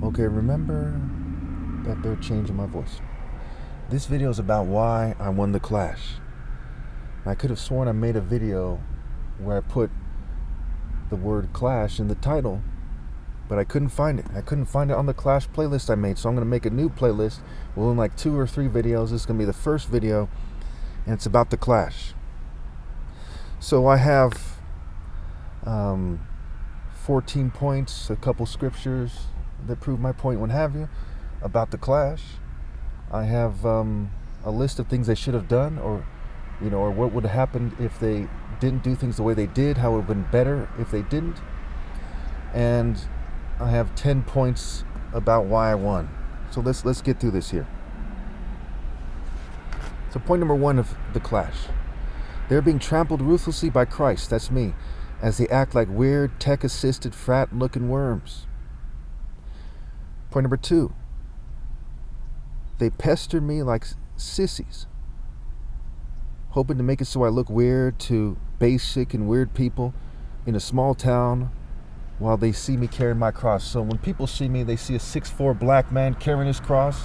Okay, remember that they're changing my voice. This video is about why I won the Clash. I could have sworn I made a video where I put the word Clash in the title, but I couldn't find it. I couldn't find it on the Clash playlist I made, so I'm going to make a new playlist. We'll in like 2 or 3 videos. This is going to be the first video, and it's about the Clash. So I have 14 points, a couple scriptures that prove my point, what have you, about the Clash. I have a list of things they should have done, or what would have happened if they didn't do things the way they did, how it would have been better if they didn't. And I have 10 points about why I won. So let's get through this here. So point number 1 of the Clash. They're being trampled ruthlessly by Christ, that's me, as they act like weird, tech-assisted, frat-looking worms. Point number 2. They pester me like sissies, hoping to make it so I look weird to basic and weird people in a small town while they see me carrying my cross. So when people see me, they see a 6'4" black man carrying his cross,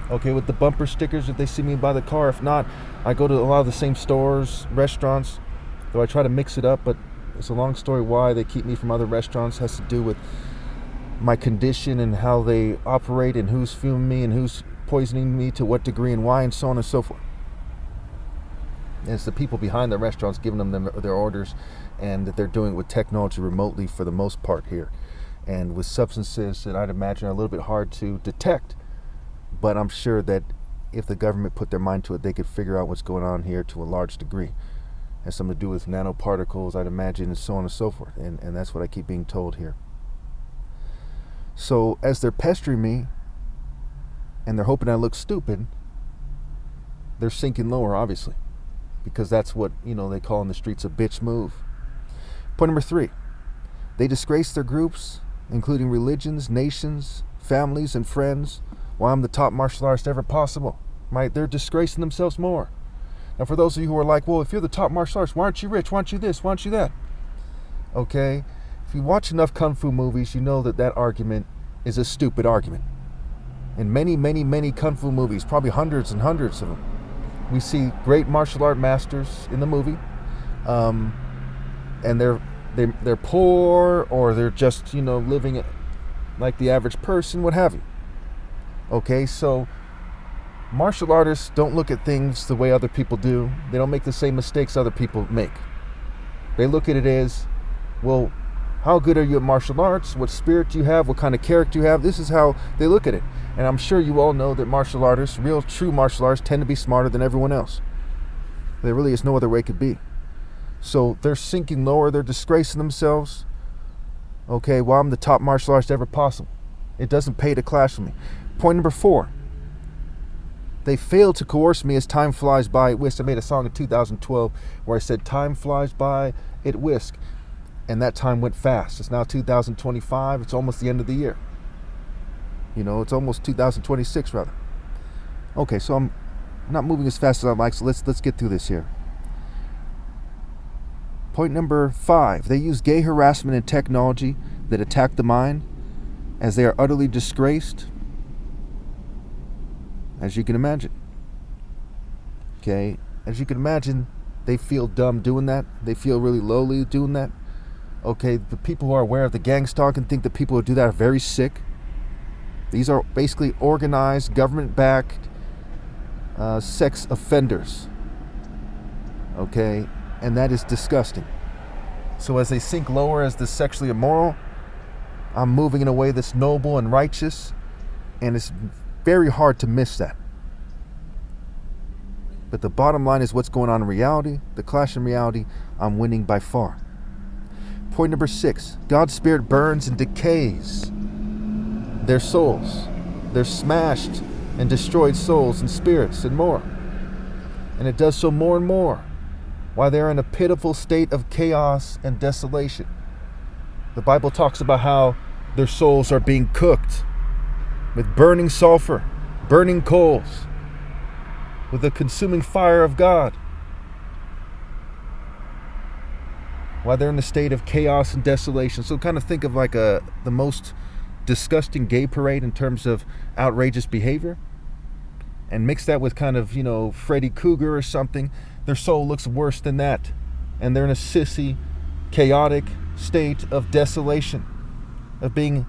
okay, with the bumper stickers if they see me by the car. If not, I go to a lot of the same stores, restaurants, though I try to mix it up, but it's a long story why they keep me from other restaurants. It has to do with my condition and how they operate and who's fuming me and who's poisoning me to what degree and why, and so on and so forth. And it's the people behind the restaurants giving them their orders, and that they're doing it with technology remotely for the most part here, and with substances that I'd imagine are a little bit hard to detect, but I'm sure that if the government put their mind to it, they could figure out what's going on here to a large degree. It has something to do with nanoparticles, I'd imagine, and so on and so forth, and that's what I keep being told here. So as they're pestering me and they're hoping I look stupid, they're sinking lower, obviously, because that's what, they call in the streets a bitch move. Point number 3. They disgrace their groups, including religions, nations, families, and friends, while I'm the top martial artist ever possible. Right? They're disgracing themselves more. Now, for those of you who are like, well, if you're the top martial artist, why aren't you rich? Why aren't you this? Why aren't you that? Okay? If you watch enough kung fu movies, you know that argument is a stupid argument. In many, many, many kung fu movies, probably hundreds and hundreds of them, we see great martial art masters in the movie, and they're poor, or they're just living like the average person, what have you. Okay, so martial artists don't look at things the way other people do. They don't make the same mistakes other people make. They look at it as, well, how good are you at martial arts? What spirit do you have? What kind of character you have? This is how they look at it. And I'm sure you all know that martial artists, real true martial artists, tend to be smarter than everyone else. There really is no other way it could be. So they're sinking lower, they're disgracing themselves. Okay, well, I'm the top martial artist ever possible. It doesn't pay to clash with me. Point number 4. They fail to coerce me as time flies by at whisk. I made a song in 2012 where I said, time flies by at whisk. And that time went fast. It's now 2025. It's almost the end of the year. It's almost 2026 rather. Okay, so I'm not moving as fast as I'd like, so let's get through this here. Point number 5. They use gay harassment and technology that attack the mind, as they are utterly disgraced, as you can imagine. Okay, as you can imagine, they feel dumb doing that. They feel really lowly doing that. Okay, the people who are aware of the gang stalk and think that people who do that are very sick. These are basically organized, government-backed sex offenders. Okay, and that is disgusting. So as they sink lower as the sexually immoral, I'm moving in a way that's noble and righteous, and it's very hard to miss that. But the bottom line is what's going on in reality, the clash in reality, I'm winning by far. Point number 6. God's Spirit burns and decays their souls. They're smashed and destroyed souls and spirits and more. And it does so more and more while they're in a pitiful state of chaos and desolation. The Bible talks about how their souls are being cooked with burning sulfur, burning coals, with the consuming fire of God. while they're in the state of chaos and desolation. So kind of think of like the most disgusting gay parade in terms of outrageous behavior, and mix that with kind of, Freddy Krueger or something, their soul looks worse than that. And they're in a sissy, chaotic state of desolation, of being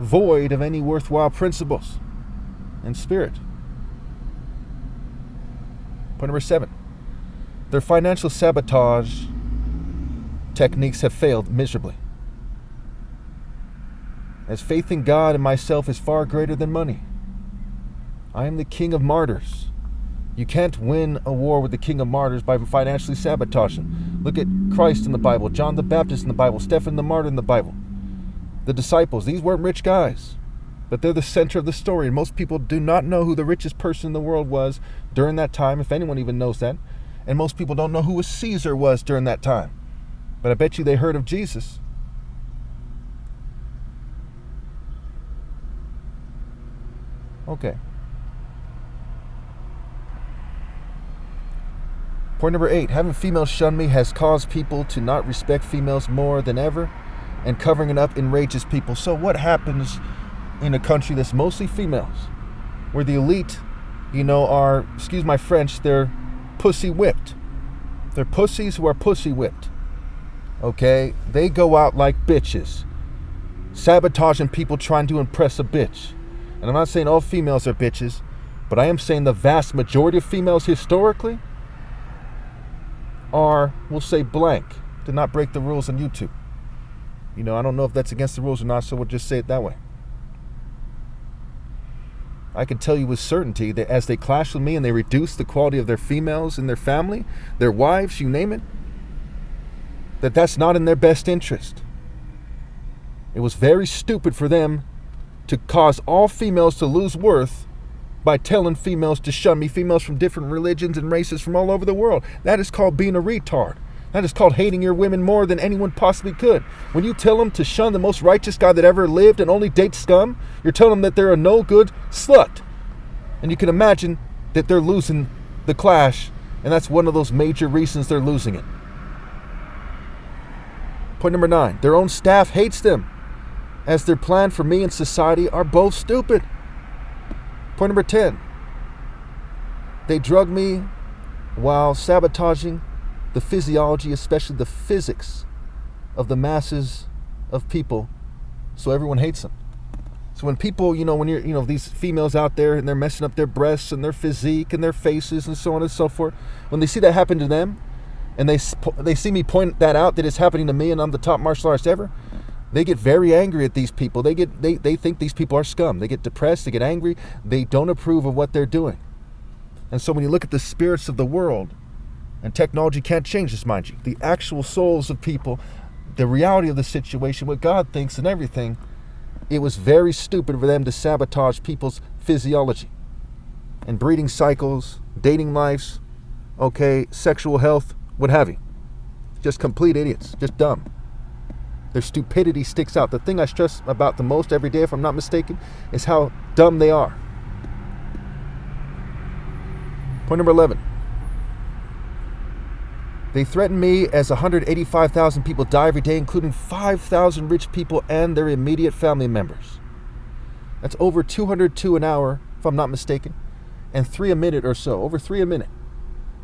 void of any worthwhile principles and spirit. Point number 7. Their financial sabotage techniques have failed miserably. As faith in God and myself is far greater than money. I am the king of martyrs. You can't win a war with the king of martyrs by financially sabotaging. Look at Christ in the Bible, John the Baptist in the Bible, Stephen the martyr in the Bible. The disciples, these weren't rich guys, but they're the center of the story. And most people do not know who the richest person in the world was during that time, if anyone even knows that. And most people don't know who a Caesar was during that time. But I bet you they heard of Jesus. Okay. Point number 8. Having females shun me has caused people to not respect females more than ever, and covering it up enrages people. So what happens in a country that's mostly females, where the elite, are, excuse my French, they're pussy whipped. They're pussies who are pussy whipped. Okay? They go out like bitches, sabotaging people trying to impress a bitch. And I'm not saying all females are bitches, but I am saying the vast majority of females historically are, we'll say, blank. Did not break the rules on YouTube. I don't know if that's against the rules or not, so we'll just say it that way. I can tell you with certainty that as they clash with me and they reduce the quality of their females in their family, their wives, you name it, that's not in their best interest. It was very stupid for them to cause all females to lose worth by telling females to shun me, females from different religions and races from all over the world. That is called being a retard. That is called hating your women more than anyone possibly could. When you tell them to shun the most righteous guy that ever lived and only date scum, you're telling them that they're a no-good slut. And you can imagine that they're losing the clash, and that's one of those major reasons they're losing it. Point number 9. Their own staff hates them, as their plan for me and society are both stupid. Point number 10. They drug me while sabotaging the physiology, especially the physics of the masses of people, so everyone hates them. So when people, when you're, these females out there and they're messing up their breasts and their physique and their faces and so on and so forth, when they see that happen to them, and they see me point that out, that it's happening to me and I'm the top martial artist ever, they get very angry at these people. They think these people are scum. They get depressed, they get angry, they don't approve of what they're doing. And so when you look at the spirits of the world, and technology can't change this, mind you, the actual souls of people, the reality of the situation, what God thinks and everything, it was very stupid for them to sabotage people's physiology and breeding cycles, dating lives, sexual health, what have you. Just complete idiots, just dumb. Their stupidity sticks out. The thing I stress about the most every day, if I'm not mistaken, is how dumb they are. Point number 11. They threaten me as 185,000 people die every day, including 5,000 rich people and their immediate family members. That's over 202 an hour, if I'm not mistaken, and 3 a minute or so, over 3 a minute.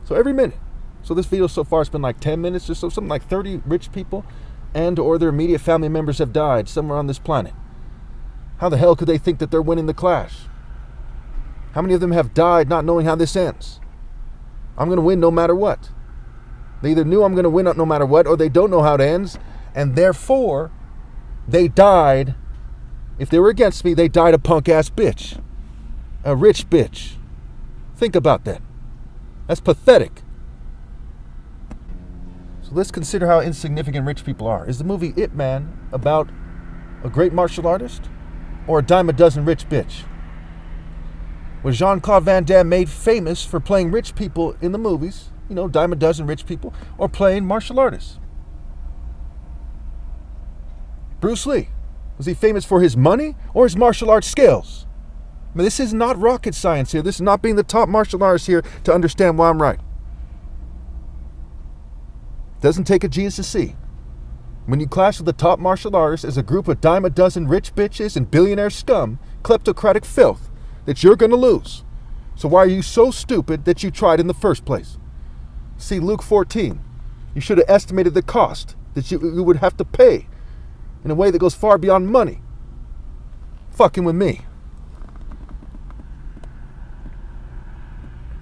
So every minute. So this video so far has been like 10 minutes or so, something like 30 rich people and or their immediate family members have died somewhere on this planet. How the hell could they think that they're winning the clash? How many of them have died not knowing how this ends? I'm going to win no matter what. They either knew I'm going to win no matter what, or they don't know how it ends, and therefore, they died. If they were against me, they died a punk-ass bitch. A rich bitch. Think about that. That's pathetic. So let's consider how insignificant rich people are. Is the movie Ip Man about a great martial artist, or a dime a dozen rich bitch? Was Jean-Claude Van Damme made famous for playing rich people in the movies, dime a dozen rich people, or playing martial artists? Bruce Lee, was he famous for his money or his martial arts skills? I mean, this is not rocket science here. This is not being the top martial artist here to understand why I'm right. Doesn't take a genius to see When you clash with the top martial artists as a group of dime a dozen rich bitches and billionaire scum, kleptocratic filth, that you're going to lose. So why are you so stupid that you tried in the first place? See Luke 14. You should have estimated the cost that you would have to pay in a way that goes far beyond money. Fucking with me.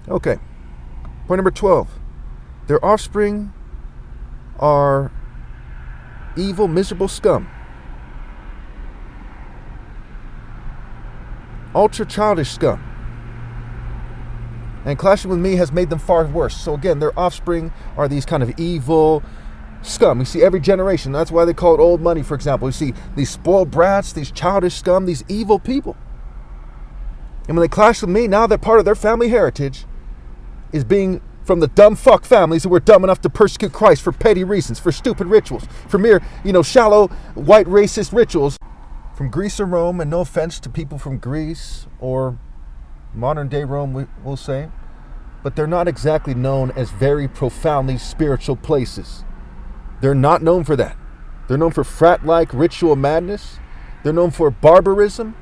Okay. Point number 12. Their offspring are evil, miserable scum. Ultra childish scum. And clashing with me has made them far worse. So again, their offspring are these kind of evil scum. We see every generation. That's why they call it old money, for example. We see these spoiled brats, these childish scum, these evil people. And when they clash with me, now that part of their family heritage is being from the dumb fuck families who were dumb enough to persecute Christ for petty reasons, for stupid rituals, for mere, shallow white racist rituals from Greece or Rome. And no offense to people from Greece or modern day Rome, we'll say, but they're not exactly known as very profoundly spiritual places. They're not known for that. They're known for frat-like ritual madness. They're known for barbarism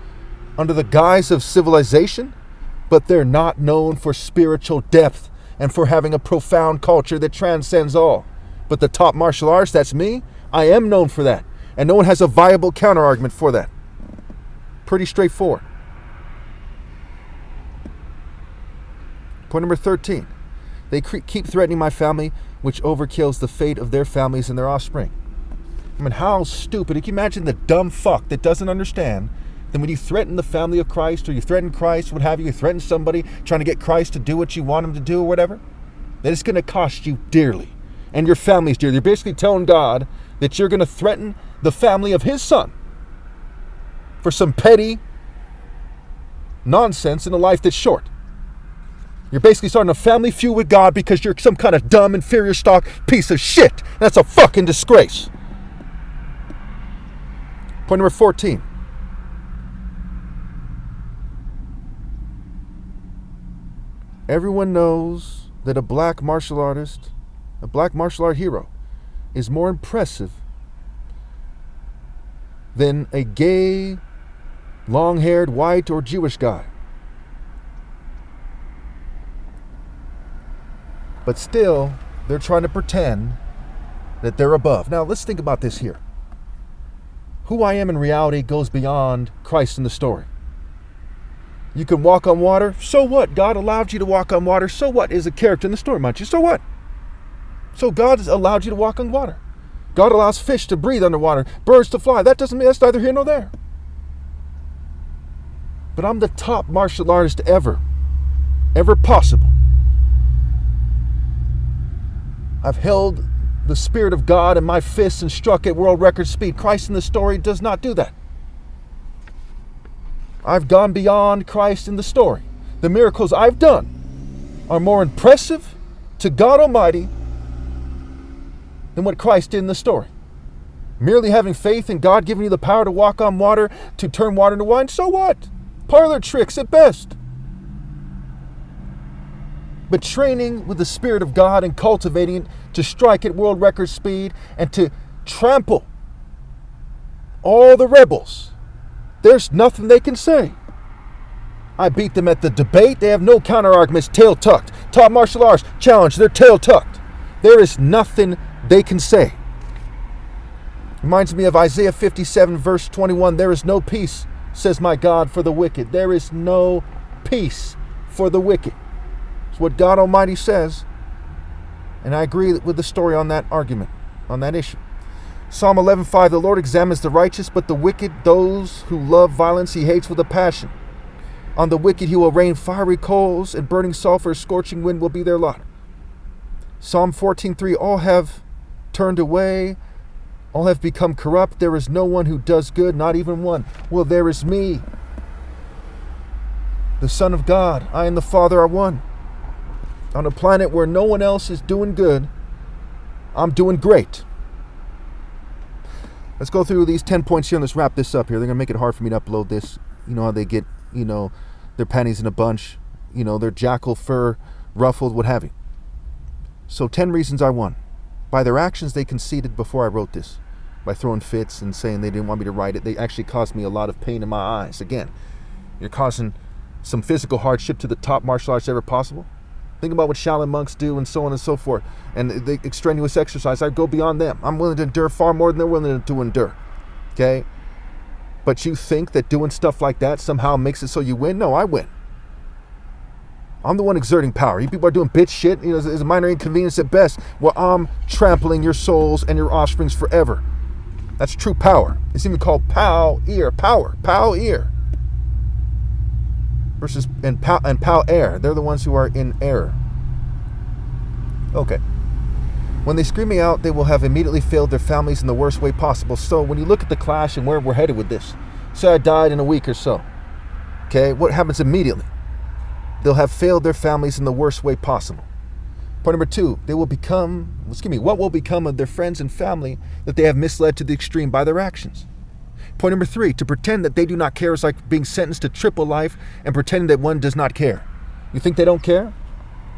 under the guise of civilization, but they're not known for spiritual depth and for having a profound culture that transcends all. But the top martial arts, that's me, I am known for that. And no one has a viable counter-argument for that. Pretty straightforward. Point number 13. They keep threatening my family, which overkills the fate of their families and their offspring. I mean, how stupid. Can you imagine the dumb fuck that doesn't understand that when you threaten the family of Christ, or you threaten Christ, what have you, you threaten somebody trying to get Christ to do what you want him to do or whatever, that it's going to cost you dearly. And your family's dearly. You're basically telling God that you're going to threaten the family of his son for some petty nonsense in a life that's short. You're basically starting a family feud with God because you're some kind of dumb, inferior stock piece of shit. That's a fucking disgrace. Point number 14. Everyone knows that a black martial art hero, is more impressive than a gay, long-haired, white, or Jewish guy. But still, they're trying to pretend that they're above. Now, let's think about this here. Who I am in reality goes beyond Christ in the story. You can walk on water. So what? God allowed you to walk on water. So what? Is a character in the story, mind you. So what? So God has allowed you to walk on water. God allows fish to breathe underwater, birds to fly. That doesn't mean that's neither here nor there. But I'm the top martial artist ever possible. I've held the Spirit of God in my fists and struck at world record speed. Christ in the story does not do that. I've gone beyond Christ in the story. The miracles I've done are more impressive to God Almighty than what Christ did in the story. Merely having faith in God giving you the power to walk on water, to turn water into wine, so what? Parlor tricks at best. But training with the Spirit of God and cultivating it to strike at world record speed and to trample all the rebels, there's nothing they can say. I beat them at the debate. They have no counter arguments. Tail tucked. Top martial arts challenge. They're tail tucked. There is nothing they can say. Reminds me of Isaiah 57 verse 21. There is no peace, says my God, for the wicked. There is no peace for the wicked. It's what God Almighty says. And I agree with the story on that argument, on that issue. Psalm 11:5, the Lord examines the righteous, but the wicked, those who love violence, he hates with a passion. On the wicked he will rain fiery coals, and burning sulfur, scorching wind will be their lot. Psalm 14:3, all have turned away, all have become corrupt. There is no one who does good, not even one. Well, there is me, the Son of God. I and the Father are one. On a planet where no one else is doing good, I'm doing great. Let's go through these 10 points here and let's wrap this up here. They're going to make it hard for me to upload this. You know how they get, their panties in a bunch, their jackal fur ruffled, what have you. So 10 reasons I won. By their actions, they conceded before I wrote this. by throwing fits and saying they didn't want me to write it. They actually caused me a lot of pain in my eyes. Again, you're causing some physical hardship to the top martial arts ever possible. Think about what Shaolin monks do and so on and so forth. And the extraneous exercise, I go beyond them. I'm willing to endure far more than they're willing to endure. Okay? But you think that doing stuff like that somehow makes it so you win? No, I win. I'm the one exerting power. You people are doing bitch shit. It's a minor inconvenience at best. Well, I'm trampling your souls and your offsprings forever. That's true power. It's even called pow-ear. Power. Pow-ear. Versus and pow-air. They're the ones who are in error. Okay. When they scream me out, they will have immediately failed their families in the worst way possible. So when you look at the clash and where we're headed with this, say I died in a week or so. Okay, what happens immediately? They'll have failed their families in the worst way possible. Point number 2, what will become of their friends and family that they have misled to the extreme by their actions? Point number 3, to pretend that they do not care is like being sentenced to triple life and pretending that one does not care. You think they don't care?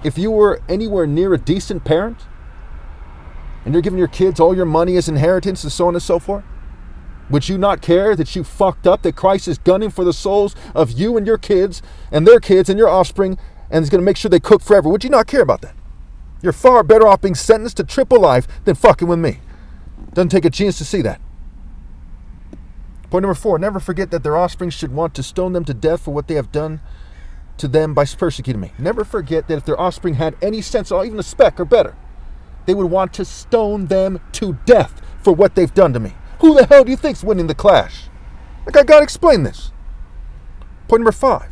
If you were anywhere near a decent parent, and you're giving your kids all your money as inheritance and so on and so forth, would you not care that you fucked up, that Christ is gunning for the souls of you and your kids and your offspring, and is going to make sure they cook forever? Would you not care about that? You're far better off being sentenced to triple life than fucking with me. Doesn't take a genius to see that. Point number 4, never forget that their offspring should want to stone them to death for what they have done to them by persecuting me. Never forget that if their offspring had any sense, or even a speck or better, they would want to stone them to death for what they've done to me. Who the hell do you think's winning the clash? Like, I gotta explain this. Point number 5.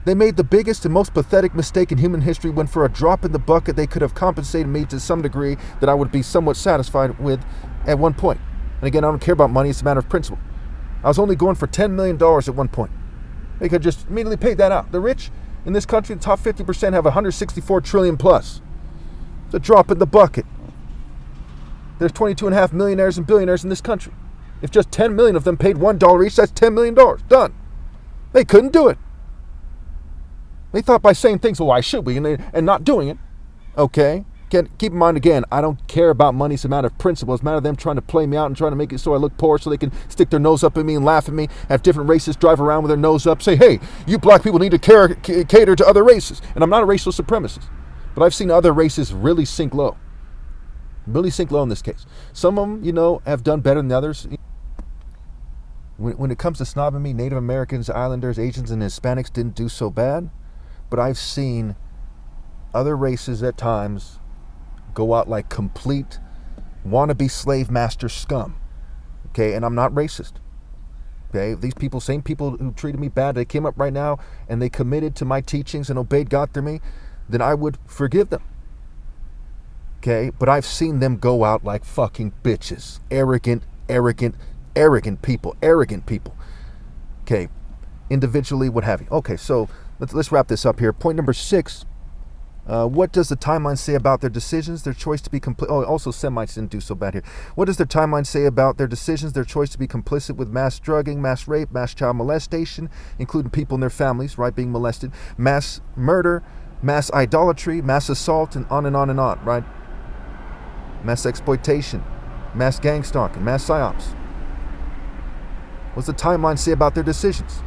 They made the biggest and most pathetic mistake in human history when for a drop in the bucket they could have compensated me to some degree that I would be somewhat satisfied with at one point. And again, I don't care about money, it's a matter of principle. I was only going for $10 million at one point. They could just immediately pay that out. The rich in this country, the top 50% have 164 trillion plus. It's a drop in the bucket. There's 22.5 millionaires and billionaires in this country. If just 10 million of them paid $1 each, that's $10 million. Done. They couldn't do it. They thought by saying things, well, why should we? And not doing it. Okay. Keep in mind again, I don't care about money. It's a matter of principle. It's a matter of them trying to play me out and trying to make it so I look poor so they can stick their nose up at me and laugh at me. Have different races drive around with their nose up. Say, hey, you black people need to cater to other races. And I'm not a racial supremacist. But I've seen other races really sink low. Really sink low in this case. Some of them, have done better than others. When it comes to snobbing me, Native Americans, Islanders, Asians, and Hispanics didn't do so bad. But I've seen other races at times go out like complete wannabe slave master scum. Okay, and I'm not racist. Okay, these people, same people who treated me bad, they came up right now and they committed to my teachings and obeyed God through me, then I would forgive them. Okay, but I've seen them go out like fucking bitches. Arrogant people. Okay, individually, what have you. Okay, so let's wrap this up here. Point number 6. What does the timeline say about their decisions, their choice to be complicit? Oh, also Semites didn't do so bad here. What does their timeline say about their decisions, their choice to be complicit with mass drugging, mass rape, mass child molestation, including people in their families, right, being molested, mass murder, mass idolatry, mass assault, and on and on and on, right? Mass exploitation, mass gang stalking, mass psyops. What's the timeline say about their decisions?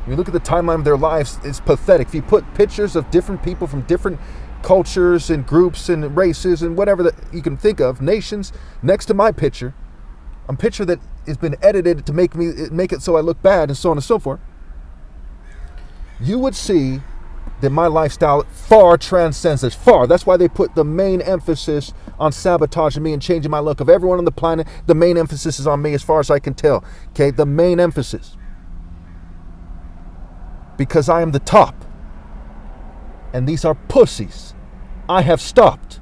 When you look at the timeline of their lives, it's pathetic. If you put pictures of different people from different cultures and groups and races and whatever that you can think of, nations, next to my picture, a picture that has been edited to make it so I look bad and so on and so forth, you would see that my lifestyle far transcends this. Far. That's why they put the main emphasis on sabotaging me and changing my look. Of everyone on the planet, the main emphasis is on me as far as I can tell. Okay, the main emphasis. Because I am the top. And these are pussies. I have stopped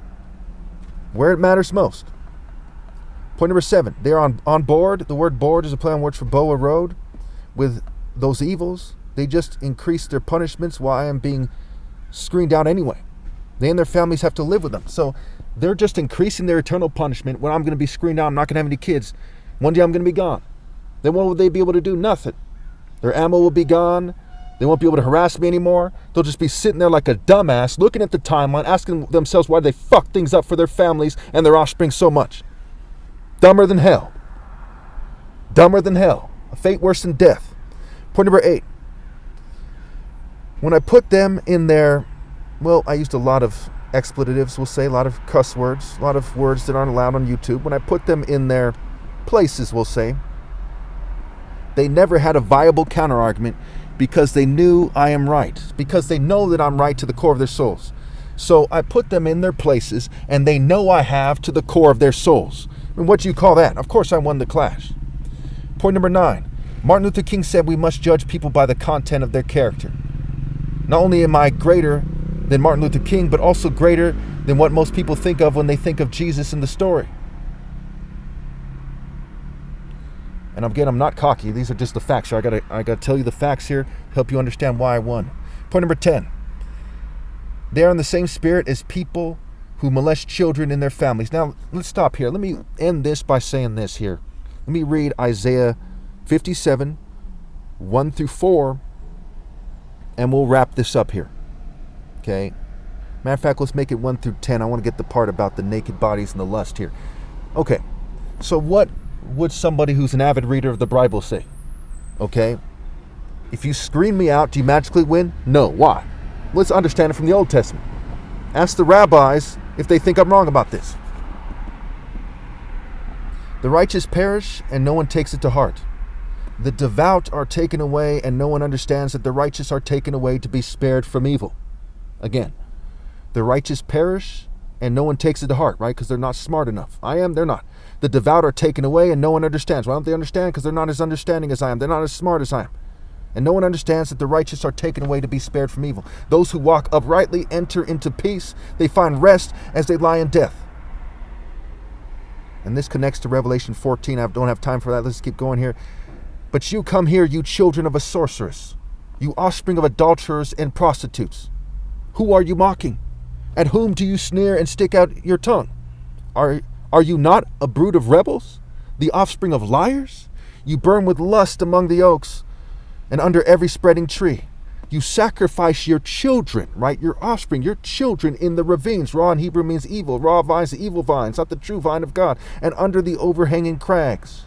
where it matters most. Point number 7. They are on board. The word board is a play on words for Boa Road. With those evils, they just increase their punishments while I am being screened out anyway. They and their families have to live with them. So they're just increasing their eternal punishment. When I'm going to be screened out, I'm not going to have any kids. One day I'm going to be gone. Then what will they be able to do? Nothing. Their ammo will be gone. They won't be able to harass me anymore. They'll just be sitting there like a dumbass, looking at the timeline, asking themselves why they fuck things up for their families and their offspring so much. Dumber than hell. dumber than hell, a fate worse than death. Point number 8. When I put them in their, well, I used a lot of expletives, we'll say, a lot of cuss words, a lot of words that aren't allowed on YouTube. When I put them in their places, we'll say, they never had a viable counterargument because they knew I am right, because they know that I'm right to the core of their souls. So I put them in their places, and they know I have to the core of their souls. And what do you call that? Of course I won the clash. Point number 9. Martin Luther King said we must judge people by the content of their character. Not only am I greater than Martin Luther King, but also greater than what most people think of when they think of Jesus in the story. And again, I'm not cocky. These are just the facts. So I gotta tell you the facts here, help you understand why I won. Point number 10. They are in the same spirit as people who molest children in their families. Now, let's stop here. Let me end this by saying this here. Let me read Isaiah 57, 1 through 4, and we'll wrap this up here. Okay? Matter of fact, let's make it 1 through 10. I want to get the part about the naked bodies and the lust here. Okay, so what would somebody who's an avid reader of the Bible say? Okay? If you screen me out, do you magically win? No. Why? Let's understand it from the Old Testament. Ask the rabbis if they think I'm wrong about this. The righteous perish and no one takes it to heart. The devout are taken away and no one understands that the righteous are taken away to be spared from evil. Again, the righteous perish and no one takes it to heart, right? Because they're not smart enough. I am, they're not. The devout are taken away and no one understands. Why don't they understand? Because they're not as understanding as I am. They're not as smart as I am. And no one understands that the righteous are taken away to be spared from evil. Those who walk uprightly enter into peace. They find rest as they lie in death. And this connects to Revelation 14. I don't have time for that. Let's keep going here. But you come here, you children of a sorceress, you offspring of adulterers and prostitutes. Who are you mocking? At whom do you sneer and stick out your tongue? Are you not a brood of rebels, the offspring of liars? You burn with lust among the oaks and under every spreading tree. You sacrifice your children, right? Your offspring, your children in the ravines. Ra in Hebrew means evil. Ra vines, the evil vines, not the true vine of God. And under the overhanging crags.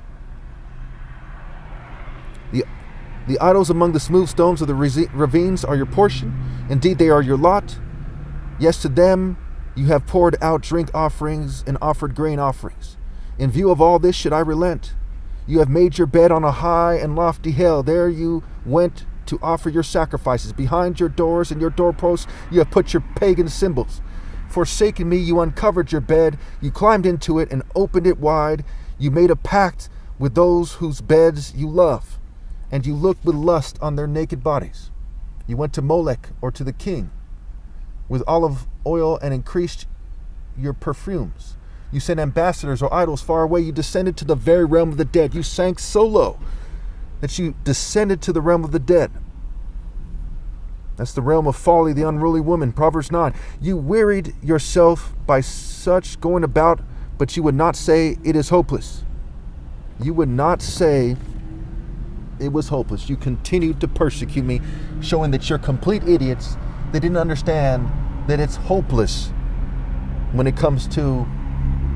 The idols among the smooth stones of the ravines are your portion. Indeed, they are your lot. Yes, to them you have poured out drink offerings and offered grain offerings. In view of all this, should I relent? You have made your bed on a high and lofty hill. There you went to offer your sacrifices. Behind your doors and your doorposts, you have put your pagan symbols. Forsaking me, you uncovered your bed. You climbed into it and opened it wide. You made a pact with those whose beds you love, and you looked with lust on their naked bodies. You went to Molech or to the king with olive oil and increased your perfumes. You sent ambassadors or idols far away. You descended to the very realm of the dead. You sank so low that you descended to the realm of the dead. That's the realm of folly, the unruly woman. Proverbs 9. You wearied yourself by such going about, but you would not say it is hopeless. You would not say it was hopeless. You continued to persecute me, showing that you're complete idiots. They didn't understand that it's hopeless when it comes to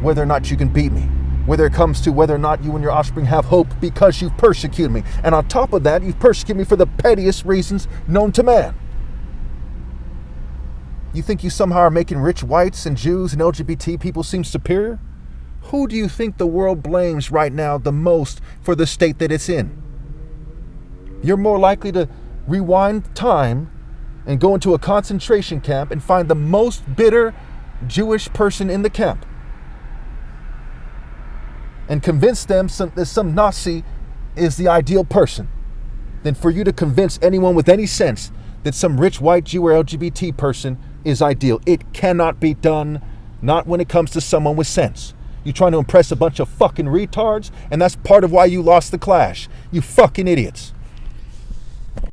whether or not you can beat me, whether it comes to whether or not you and your offspring have hope, because you've persecuted me. And on top of that, you've persecuted me for the pettiest reasons known to man. You think you somehow are making rich whites and Jews and LGBT people seem superior? Who do you think the world blames right now the most for the state that it's in? You're more likely to rewind time and go into a concentration camp and find the most bitter Jewish person in the camp and convince them that some Nazi is the ideal person than for you to convince anyone with any sense that some rich white Jew or LGBT person is ideal. It cannot be done, not when it comes to someone with sense. You're trying to impress a bunch of fucking retards, and that's part of why you lost the clash. You fucking idiots.